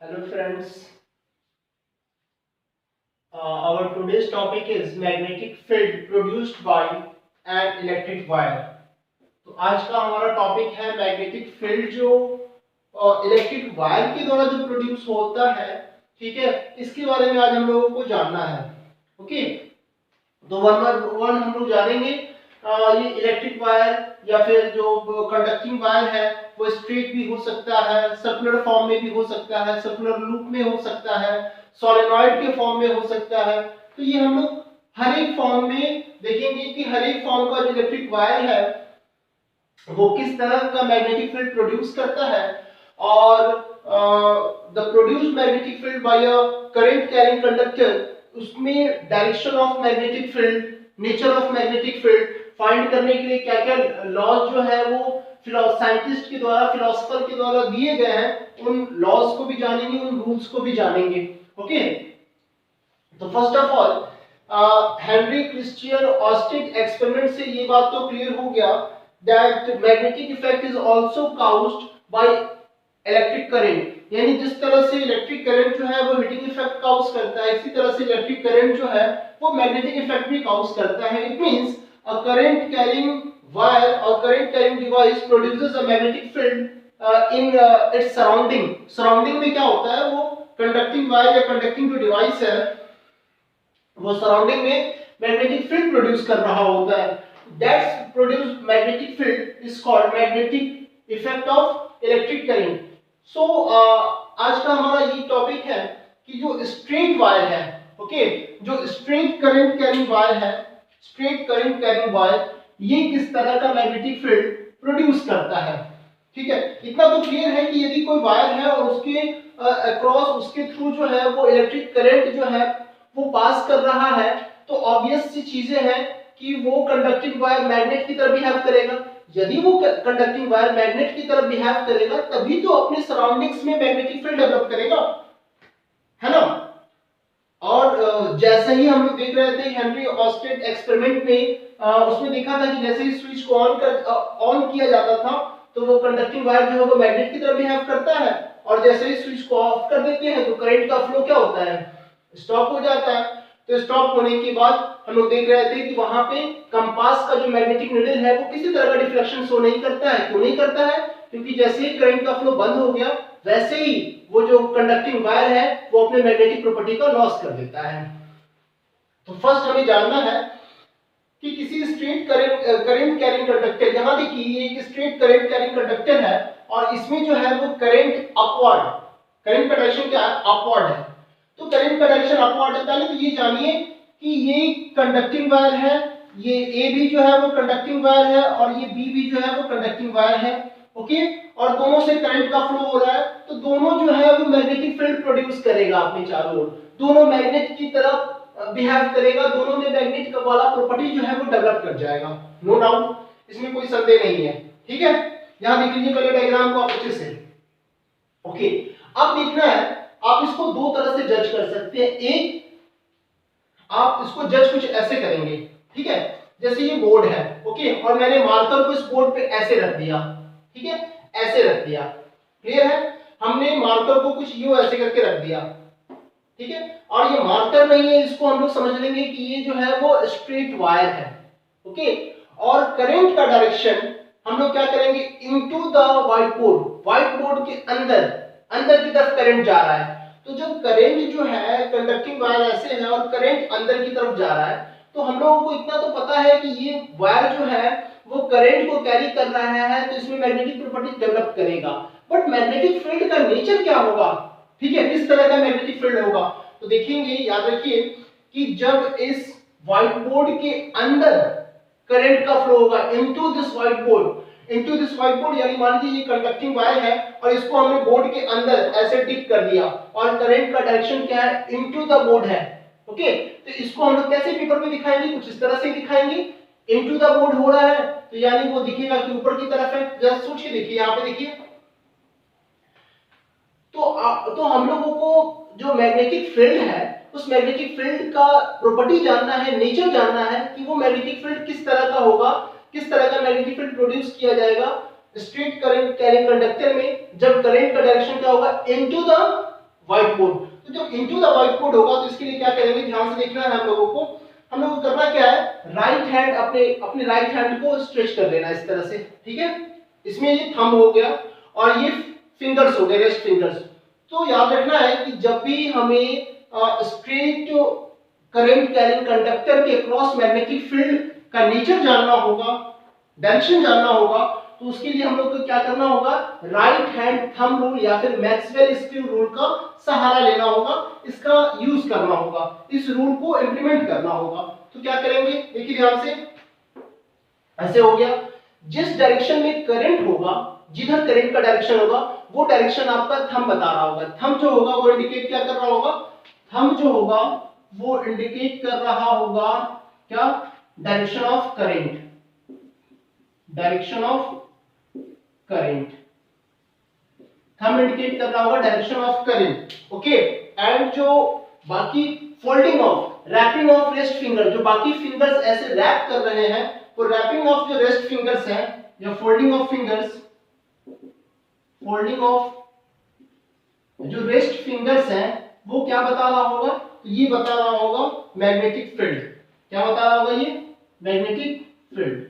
Hello friends, our today's topic is magnetic field produced by an electric wire. तो आज का हमारा topic है मैग्नेटिक फील्ड जो इलेक्ट्रिक वायर के द्वारा जो प्रोड्यूस होता है, ठीक है, इसके बारे में आज हम लोगों को जानना है। ओके, तो वन बाय वन हम लोग जानेंगे। ये इलेक्ट्रिक वायर या फिर जो कंडक्टिंग वायर है वो स्ट्रेट भी हो सकता है, सर्कुलर फॉर्म में भी हो सकता है, सर्कुलर लूप में हो सकता है, सोलेनॉइड के फॉर्म में हो सकता है। तो ये हम लोग हर एक फॉर्म में देखेंगे कि हर एक फॉर्म का जो इलेक्ट्रिक वायर है वो किस तरह का मैग्नेटिक फील्ड प्रोड्यूस करता है और the produced magnetic field by a current carrying conductor, उसमें direction of magnetic field, nature of magnetic field find करने के लिए क्या क्या लॉज जो है वो साइंटिस्ट के द्वारा, फिलोसोफर के द्वारा दिए गए हैं, उन लॉज को भी जानेंगे, उन रूल्स को भी जानेंगे। ओके, तो first of all Henry Christian Austin experiment से ये बात तो क्लियर हो गया that magnetic effect is also caused by electric current, यानी जिस तरह से इलेक्ट्रिक करंट जो है वो हीटिंग इफेक्ट काउज करता है, इसी तरह से इलेक्ट्रिक करंट जो है वो मैग्नेटिक इफेक्ट भी काउज करता है। It means a current carrying wire or current carrying device produces a magnetic field in its surrounding. Surrounding में क्या होता है, वो कंडक्टिंग वायर या कंडक्टिंग जो डिवाइस है वो सराउंडिंग में मैग्नेटिक फील्ड प्रोड्यूस कर रहा होता है। That's produced magnetic field is called magnetic effect of electric current. So आज का हमारा ये टॉपिक है कि जो स्ट्रेट वायर है, ओके, जो स्ट्रेट करंट कैरिंग वायर है, स्ट्रेट करंट कैरिंग वायर, ये किस तरह का मैग्नेटिक फील्ड प्रोड्यूस करता है। ठीक है, इतना तो क्लियर है कि यदि कोई वायर है और उसके अक्रॉस, उसके थ्रू जो है वो इलेक्ट्रिक करंट जो है वो पास कर रहा है, तो ऑब्वियस सी चीजें हैं कि वो कंडक्टिंग वायर मैग्नेट की तरह बिहेव करेगा। यदि वो कंडक्टिंग वायर मैग्नेट की तरह बिहेव करेगा तभी तो अपने सराउंडिंग्स में मैग्नेटिक फील्ड डेवलप करेगा, है ना। और जैसे ही हम लोग देख रहे थे हेनरी ऑस्टिन एक्सपेरिमेंट में, उसमें देखा था कि जैसे ही स्विच को ऑन किया जाता था तो वो कंडक्टिंग वायर जो है वो मैग्नेट की तरह बिहेव करता है, और जैसे ही स्विच को ऑफ कर देते हैं तो करंट का फ्लो क्या होता है, स्टॉप हो जाता है। तो स्टॉप होने के बाद हम लोग देख रहे थे कि वहां पे कंपास का जो मैग्नेटिक नीडल है वो किसी तरह का डिफ्लेक्शन शो नहीं करता है। क्यों नहीं करता है? क्योंकि जैसे ही करंट का फ्लो बंद हो गया वैसे ही वो जो कंडक्टिंग वायर है वो अपने मैग्नेटिक प्रॉपर्टी का लॉस कर देता है। तो फर्स्ट हमें जानना है कि किसी स्ट्रेट करंट कैरिंग कंडक्टर, यहां देखिए ये एक स्ट्रेट करंट कैरिंग कंडक्टर है और इसमें जो है वो करंट अपवर्ड, करंट का डायरेक्शन क्या है, अपवर्ड है। तो करंट का डायरेक्शन अपवर्ड है। पहले तो ये जानिए कि ये कंडक्टिंग वायर है, ये ए भी जो है वो कंडक्टिंग वायर है और ये बी भी जो है वो कंडक्टिंग वायर है। ओके, और दोनों से करंट का फ्लो हो रहा है, तो दोनों जो है वो मैग्नेटिक फील्ड प्रोड्यूस करेगा अपने चारों ओर, दोनों मैग्नेट की तरफ बिहेव करेगा, दोनों में मैग्नेट का वाला प्रॉपर्टी जो है वो डेवलप कर जाएगा, नो डाउट, इसमें कोई संदेह नहीं है। ठीक है, यहां देख लीजिए पहले डायग्राम को आप अच्छे से। ओके, अब देखना है, आप इसको दो तरह से जज कर सकते हैं। एक, आप इसको जज कुछ ऐसे करेंगे, ठीक है, जैसे ये बोर्ड है, ओके, और मैंने मार्कर को इस बोर्ड पे ऐसे रख दिया, ठीक है, ऐसे रख दिया, क्लियर है। हमने मार्कर को कुछ यूं ऐसे करके रख दिया, ठीक है, और ये मार्कर नहीं है, इसको हम लोग समझ लेंगे कि ये जो है वो स्ट्रेट वायर है। ओके, और करंट का डायरेक्शन हम लोग क्या करेंगे, into the white board, white board के अंदर, अंदर की तरफ करंट जा रहा है। तो जब करंट जो है, कंडक्टिंग वायर ऐसे है और करंट अंदर की तरफ जा रहा है, तो हम लोगों को इतना तो पता है कि ये वायर जो है वो करंट को कैरी कर रहा है, तो इसमें मैग्नेटिक प्रॉपर्टी डेवलप करेगा। बट मैग्नेटिक फील्ड का नेचर क्या होगा, ठीक है, किस तरह का मैग्नेटिक फील्ड होगा, तो देखेंगे, याद रखिए कि जब इस व्हाइट बोर्ड के अंदर करंट का फ्लो होगा into this white board, into this white board, यानी मान लीजिए ये कंडक्टिंग वायर है और इसको हमने बोर्ड के अंदर ऐसे टिप कर दिया और करंट का डायरेक्शन क्या है, इनटू द बोर्ड है। ओके, तो इसको हम लोग कैसे पेपर पे दिखाएंगे, कुछ इस तरह से दिखाएंगे, इनटू द बोर्ड हो रहा है तो यानी वो दिखेगा कि ऊपर की तरफ है। जरा सोच के देखिए, यहां पे देखिए, तो हम लोगों को जो मैग्नेटिक फील्ड है उस मैग्नेटिक फील्ड का प्रॉपर्टी जानना है, नेचर जानना है कि वो मैग्नेटिक फील्ड किस तरह का होगा, किस तरह का मैग्नेटिक फील्ड प्रोड्यूस किया जाएगा स्ट्रेट करंट कैरिंग कंडक्टर में, जब करंट का डायरेक्शन क्या होगा, इनटू द व्हाइट बोर्ड। तो जब इनटू द व्हाइट बोर्ड होगा तो इसके लिए क्या करेंगे, ध्यान से देखना है हम लोगों को। हम लोगों को करना क्या है, राइट हैंड अपने राइट हैंड को स्ट्रेच कर लेना इस तरह से, ठीक है। इसमें ये थंब हो गया और ये फिंगर्स हो गए, रेस्ट फिंगर्स। तो याद रखना है कि जब भी हमें स्ट्रेट करंट कैरिंग कंडक्टर के क्रॉस मैग्नेटिक फील्ड का नेचर जानना होगा, डायरेक्शन जानना होगा, तो उसके लिए हम लोग को क्या करना होगा, राइट हैंड थंब रूल या फिर मैक्सवेल स्क्रू रूल का सहारा लेना होगा, इसका यूज करना होगा, इस रूल को इंप्लीमेंट करना होगा। तो क्या करेंगे, देखिए ध्यान से, ऐसे हो गया, जिस डायरेक्शन में करंट होगा, जिधर करंट का डायरेक्शन होगा वो डायरेक्शन आपका थंब बता रहा होगा। थंब जो होगा वो इंडिकेट क्या कर रहा होगा, थंब जो होगा वो इंडिकेट कर रहा होगा क्या, direction of current, direction of current, thumb indicate कर रहा होगा direction of current, okay. And जो बाकी folding of, wrapping of rest finger, जो बाकी फिंगर्स ऐसे रैप कर रहे हैं, वो रैपिंग ऑफ जो रेस्ट फिंगर्स हैं या folding of fingers, folding of जो रेस्ट फिंगर्स हैं वो क्या बता रहा होगा, तो ये बता रहा होगा मैग्नेटिक फील्ड। क्या बता रहा होगा ये, magnetic field,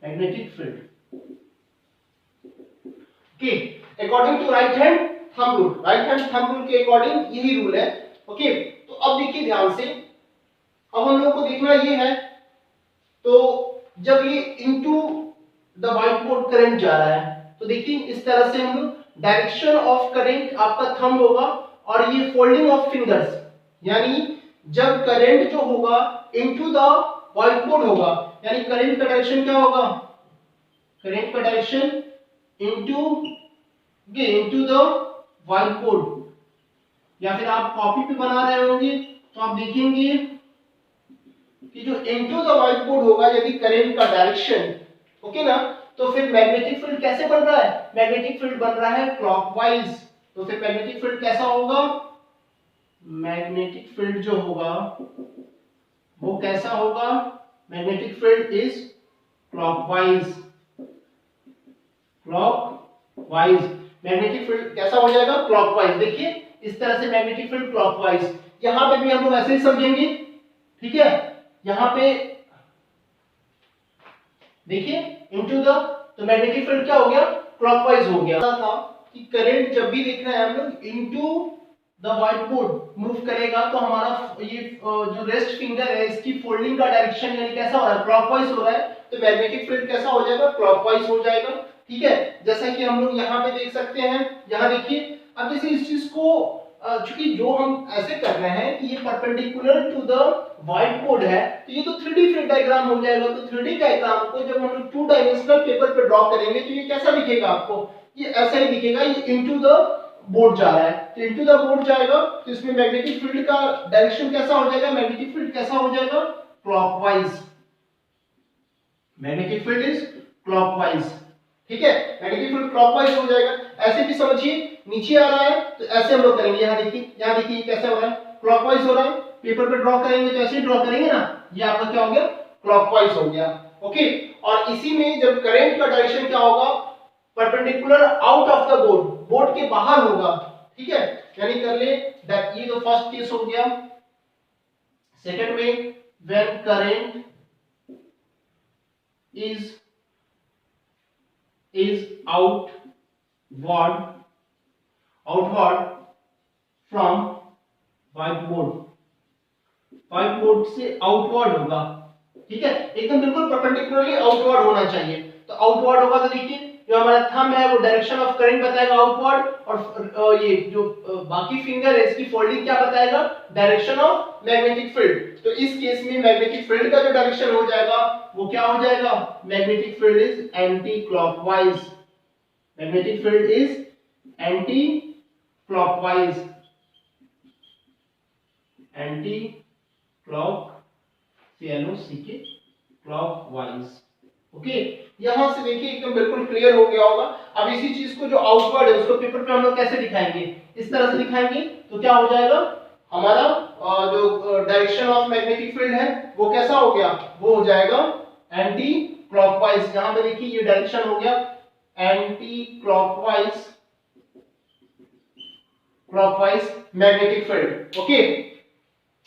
magnetic field, okay. According to right hand thumb rule, right hand thumb rule के अकॉर्डिंग यही रूल है, ओके। तो अब देखिए ध्यान से, अब हम लोग को देखना ये है, तो जब ये into the white board current जा रहा है, तो देखिए इस तरह से हम लोग, डायरेक्शन ऑफ करंट आपका थंब होगा और ये फोल्डिंग ऑफ फिंगर्स, यानी जब करंट जो होगा इनटू द व्हाइट बोर्ड होगा, यानी करंट का डायरेक्शन क्या होगा, करंट का direction into the white board, या फिर आप कॉपी पे बना रहे होंगे तो आप देखेंगे कि जो इनटू द व्हाइट बोर्ड होगा यदि करंट का डायरेक्शन, ओके ना, तो फिर मैग्नेटिक फील्ड कैसे बन रहा है, मैग्नेटिक फील्ड बन रहा है क्लॉकवाइज। तो फिर मैग्नेटिक फील्ड कैसा होगा, मैग्नेटिक फील्ड जो होगा वो कैसा होगा, magnetic field is clockwise, clockwise, magnetic field कैसा हो जाएगा, क्लॉकवाइज। देखिए इस तरह से मैग्नेटिक फील्ड क्लॉकवाइज, यहां पे भी हम लोग ऐसे ही समझेंगे, ठीक है। यहां पे देखिए इनटू द, तो मैग्नेटिक फील्ड क्या हो गया, क्लॉकवाइज हो गया था कि करंट जब भी देख रहे हैं हम लोग into the white board move करेगा तो हमारा ये जो रेस्ट फिंगर है इसकी फोल्डिंग का डायरेक्शन यानी कैसा हो रहा है, क्लॉकवाइज हो रहा है, तो मैग्नेटिक फील्ड कैसा हो जाएगा, क्लॉकवाइज हो जाएगा, ठीक है। जैसा कि हम लोग यहाँ पे देख सकते हैं, यहाँ देखिए, अब जैसे इस चीज को चूंकि जो हम ऐसे कर रहे हैं कि ये perpendicular to the white board है, तो ये तो 3D फ्री डायग्राम हो जाएगा। तो 3D डायग्राम को जब हम लोग 2 डायमेंशनल पेपर पे ड्रॉ करेंगे तो ये कैसा दिखेगा आपको, ये ऐसा ही दिखेगा, ये इनटू द बोर्ड जा रहा है, तो इनटू द बोर्ड जाएगा तो इसमें मैग्नेटिक फील्ड का डायरेक्शन कैसा हो जाएगा, मैग्नेटिक फील्ड कैसा हो जाएगा, clockwise, magnetic field is clockwise, ठीक है, मैग्नेटिक फील्ड क्लॉकवाइज हो जाएगा। ऐसे भी समझिए, नीचे आ रहा है तो ऐसे हम लोग करेंगे, यहाँ देखिए कैसे हो रहा है, क्लॉकवाइज हो रहा है, पेपर पे ड्रॉ करेंगे तो ऐसे ही ड्रॉ करेंगे ना, ये आपका क्या हो गया, क्लॉकवाइज हो गया, ओके। और इसी में जब करंट का डायरेक्शन क्या होगा, perpendicular out of the board, board के बाहर होगा, ठीक है, यानी कर ले दैट, ये तो फर्स्ट केस हो गया। सेकंड में when current is outward from white board से आउटवर्ड होगा, ठीक है, एकदम बिल्कुल परपेंडिकुलरली आउटवर्ड होना चाहिए। तो आउटवर्ड होगा तो देखिए जो हमारा थंब है वो डायरेक्शन ऑफ करंट बताएगा आउटवर्ड, और ये जो बाकी फिंगर है इसकी फोल्डिंग क्या बताएगा, डायरेक्शन ऑफ मैग्नेटिक फील्ड। तो इस केस में मैग्नेटिक फील्ड का जो डायरेक्शन हो जाएगा वो क्या हो जाएगा, magnetic field is anti clockwise, magnetic field is anti clockwise, anti clock CLOCK clockwise, okay. यहां से देखिए एकदम बिल्कुल क्लियर हो गया होगा। अब इसी चीज को जो आउटवर्ड है उसको पेपर पे हम लोग कैसे दिखाएंगे, इस तरह से दिखाएंगे, तो क्या हो जाएगा हमारा जो डायरेक्शन ऑफ मैग्नेटिक फील्ड है वो कैसा हो गया, वो हो जाएगा एंटी क्लॉकवाइज। यहां पे देखिए ये डायरेक्शन हो गया anti clockwise, clockwise magnetic field. Okay,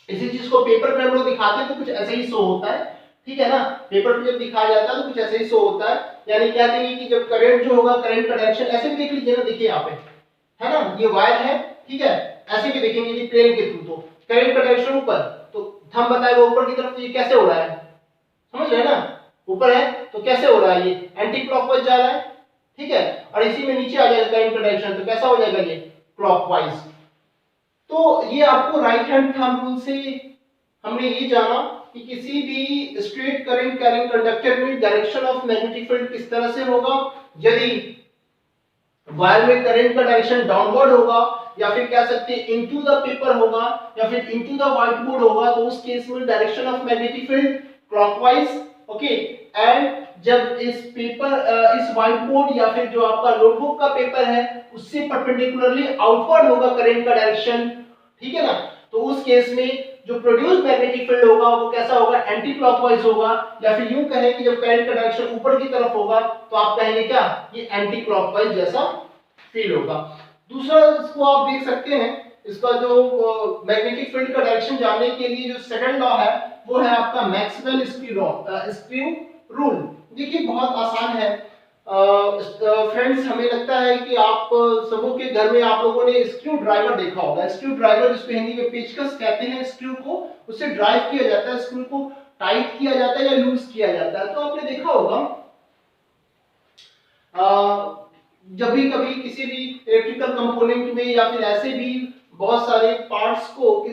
इसी चीज को पेपर पे हम लोग दिखाते हैं तो कुछ ऐसे ही शो होता है, ठीक है ना। पेपर पे जब दिखाया जाता है तो कुछ ऐसे ही शो होता है, यानी क्या कहेंगे कि जब करंट जो होगा, करंट का डायरेक्शन ऐसे भी देख लीजिए ना, देखिए यहाँ पे है ना, ये वायर है, ठीक है, ऐसे भी देखेंगे कि प्लेन के थ्रू तो करंट का डायरेक्शन ऊपर, तो थंब बताएगा ऊपर की तरफ, तो ये कैसे हो रहा है, समझ रहे हैं ना, ऊपर है तो कैसे हो रहा है, ये एंटी क्लॉकवाइज जा रहा है, ठीक है, और इसी में नीचे आ जाएगा करंट का डायरेक्शन, तो कैसा हो जाएगा ये क्लॉकवाइज। तो ये आपको राइट हैंड थंब रूल से हमने ये जाना कि किसी भी स्ट्रेट करंट कैरिंग कंडक्टर में डायरेक्शन ऑफ मैग्नेटिक फील्ड किस तरह से होगा, यदि वायर में करंट का डायरेक्शन डाउनवर्ड होगा, या फिर कह सकते हैं इनटू द पेपर होगा, या फिर इनटू द व्हाइट बोर्ड होगा, तो उस केस में direction of magnetic field clockwise. Okay, and जब इस पेपर इस व्हाइट बोर्ड या फिर जो आपका नोटबुक का पेपर है उससे परपेंडिकुलरली आउटवर्ड होगा करंट का डायरेक्शन, ठीक है ना, तो उस केस में जो प्रोड्यूस मैग्नेटिक फील्ड होगा वो कैसा होगा, एंटी क्लॉकवाइज होगा, या फिर यूं कहें कि जब करंट का डायरेक्शन ऊपर की तरफ होगा तो आप कहेंगे क्या, ये एंटी क्लॉकवाइज जैसा फील होगा। दूसरा इसको आप देख सकते हैं, इसका जो मैग्नेटिक फील्ड का डायरेक्शन जानने के लिए जो सेकंड लॉ है वो है आपका मैक्सवेल स्क्रू रूल। देखिए बहुत आसान है फ्रेंड्स, हमें लगता है कि आप सबों के घर में आप लोगों ने स्क्रू ड्राइवर देखा होगा। स्क्रू ड्राइवर जिसको हिंदी में पेचकस कहते हैं, स्क्रू को उससे ड्राइव किया जाता है, स्क्रू को टाइट किया जाता है या लूज किया जाता है। तो आपने देखा होगा जब भी कभी किसी भी इलेक्ट्रिकल कंपोनेंट में या फिर ऐसे भी बहुत सारे पार्ट्स को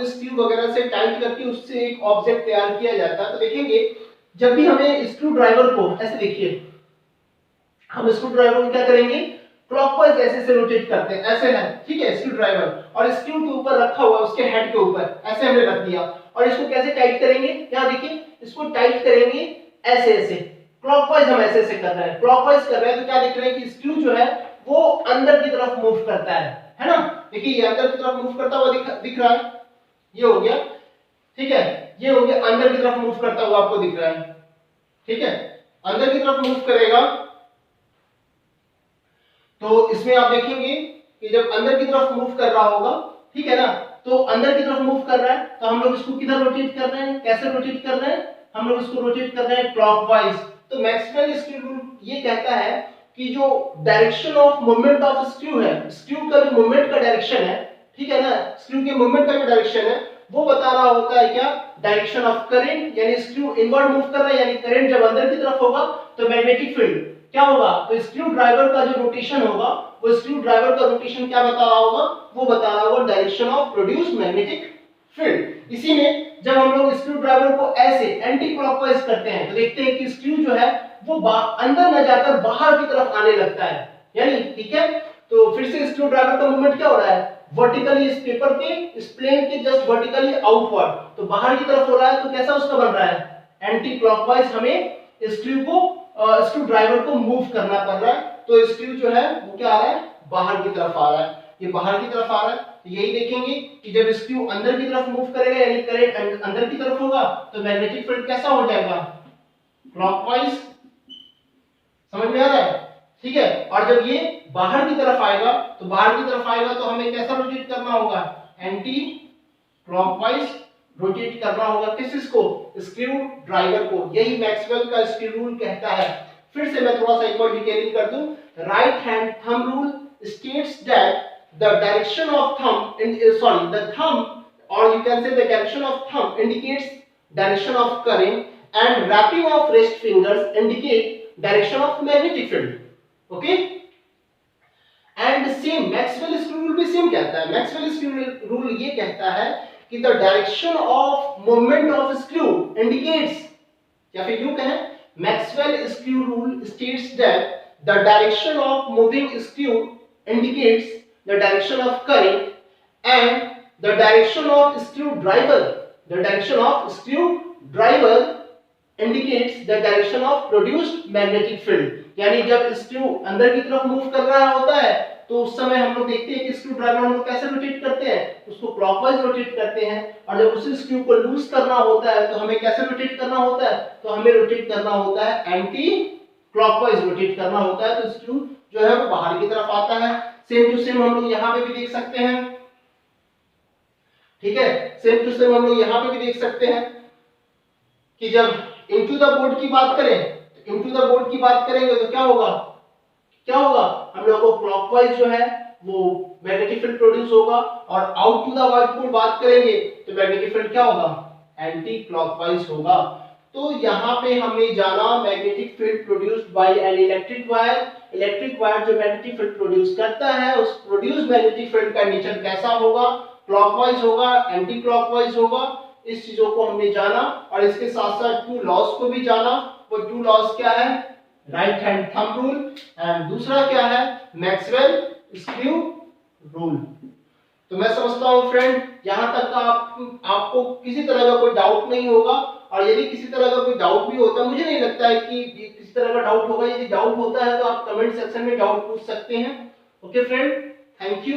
स्क्रू वगैरह से टाइट करके उससे एक ऑब्जेक्ट तैयार किया जाता है। तो देखेंगे जब भी हमें स्क्रू ड्राइवर को ऐसे देखिए, हम स्क्रू ड्राइवर को क्या करेंगे, क्लॉकवाइज ऐसे से रोटेट करते हैं, ऐसे है, ठीक है, स्क्रू ड्राइवर और स्क्रू के ऊपर रखा हुआ उसके हेड के ऊपर ऐसे हमने रख दिया, और इसको कैसे टाइट करेंगे, क्या देखिए इसको टाइट करेंगे ऐसे ऐसे, क्लॉकवाइज हम ऐसे ऐसे कर रहे हैं, क्लॉकवाइज कर रहे हैं, तो क्या दिख रहा है कि स्क्रू जो है वो अंदर की तरफ मूव करता है ना, देखिए ये अंदर की तरफ मूव करता हुआ दिख रहा है, ये हो गया, ठीक है, ये हो गया अंदर की तरफ मूव करता हुआ आपको दिख रहा है, ठीक है, अंदर की तरफ मूव करेगा। तो इसमें आप देखेंगे कि जब अंदर की तरफ मूव कर रहा होगा, ठीक है ना, तो अंदर की तरफ मूव कर रहा है तो हम लोग इसको किधर रोटेट कर रहे हैं, कैसे रोटेट कर रहे हैं, हम लोग इसको रोटेट कर रहे हैं क्लॉकवाइज। तो मैक्सवेल स्क्रू रूल ये कहता है कि जो direction of movement of screw है, स्क्रू का जो मूवमेंट का डायरेक्शन है, ठीक है ना, स्क्रू के मूवमेंट का जो डायरेक्शन है वो बता रहा होता है क्या, डायरेक्शन ऑफ करंट, यानी स्क्रू इनवर्ड मूव कर रहा है, यानी करंट जब अंदर की तरफ होगा तो मैग्नेटिक फील्ड क्या होगा, तो स्क्रू ड्राइवर का जो रोटेशन होगा वो स्क्रू ड्राइवर का रोटेशन क्या बता रहा होगा, वो बता रहा होगा direction of produce magnetic field. इसी में जब हम लोग स्क्रू ड्राइवर को ऐसे एंटी क्लॉकवाइज करते हैं तो देखते हैं कि स्क्रू जो है वो अंदर न जाकर बाहर की तरफ आने लगता है, यानी ठीक है, तो फिर से स्क्रू ड्राइवर का मूवमेंट क्या हो रहा है, वर्टिकली इस पेपर के इस प्लेन के जस्ट वर्टिकली आउटवर्ड, तो बाहर की तरफ हो रहा है, तो कैसा उसका बन रहा है, एंटी क्लॉकवाइज हमें स्क्रू ड्राइवर को मूव करना पड़ रहा है, तो स्क्रू जो है वो क्या आ रहा है, बाहर की तरफ आ रहा है, ये बाहर की तरफ आ रहा है। तो यही देखेंगे कि जब स्क्रू अंदर की तरफ मूव करेगा यानी करंट अंदर की तरफ होगा तो मैग्नेटिक फील्ड कैसा हो जाएगा, क्लॉकवाइज, समझ में आ रहा है, ठीक है, और जब ये बाहर की तरफ आएगा तो हमें कैसा रोटेट करना होगा, एंटी क्लॉकवाइज रोटेट करना होगा, किसको, स्क्रू ड्राइवर को। यही मैक्सवेल का स्क्रू रूल कहता है। फिर से मैं थोड़ा सा एक और डिटेलिंग कर दूं, right hand thumb rule states that the direction of the thumb, or you can say the direction of thumb indicates direction of current, and wrapping of wrist fingers indicate direction of magnetic field. Okay, and same Maxwell screw rule भी same कहता है, Maxwell screw rule ये कहता है कि the direction of movement of screw indicates, या फिर यूं कहें Maxwell screw rule states that the direction of moving screw indicates the direction of current, and the direction of screw driver indicates the direction of produced magnetic field। यानी जब screw अंदर की तरफ move कर रहा होता है तो उस समय हम लोग देखते हैं कि स्क्रू ड्राइवर हम लोग कैसे रोटेट करते हैं, उसको क्लॉकवाइज रोटेट करते हैं, और जब उसी स्क्रू को लूज करना होता है तो हमें कैसे रोटेट करना होता है, तो हमें रोटेट करना होता है एंटी क्लॉकवाइज रोटेट करना होता है तो स्क्रू जो है वो बाहर की तरफ आता है। सेम टू सेम हम लोग यहाँ पे भी देख सकते हैं, ठीक है, सेम टू सेम हम लोग यहाँ पे भी देख सकते हैं कि जब इनटू द बोर्ड की बात करें, इनटू द बोर्ड की बात करेंगे तो क्या होगा, क्या होगा, हम लोगों को क्लॉकवाइज जो है वो मैग्नेटिक फील्ड प्रोड्यूस होगा, और out to the white board बात करेंगे तो मैग्नेटिक फील्ड क्या होगा, एंटी क्लॉकवाइज होगा। तो यहाँ पे हमने जाना magnetic field produced by an electric wire. Electric wire जो मैग्नेटिक फील्ड प्रोड्यूस करता है उस प्रोड्यूस मैग्नेटिक फील्ड का नेचर कैसा होगा, क्लॉकवाइज होगा, एंटी क्लॉकवाइज होगा, इस चीजों को हमने जाना। और इसके साथ साथ टू लॉस को भी जाना। वो टू लॉस क्या है, right hand thumb rule, and दूसरा क्या है, मैक्सवेल स्क्रू रूल। तो मैं समझता हूं फ्रेंड यहां तक का आपको किसी तरह का कोई डाउट नहीं होगा, और यदि किसी तरह का कोई डाउट भी होता है, मुझे नहीं लगता है कि किसी तरह का डाउट होगा, यदि डाउट होता है तो आप कमेंट सेक्शन में डाउट पूछ सकते हैं। Okay friend, thank you.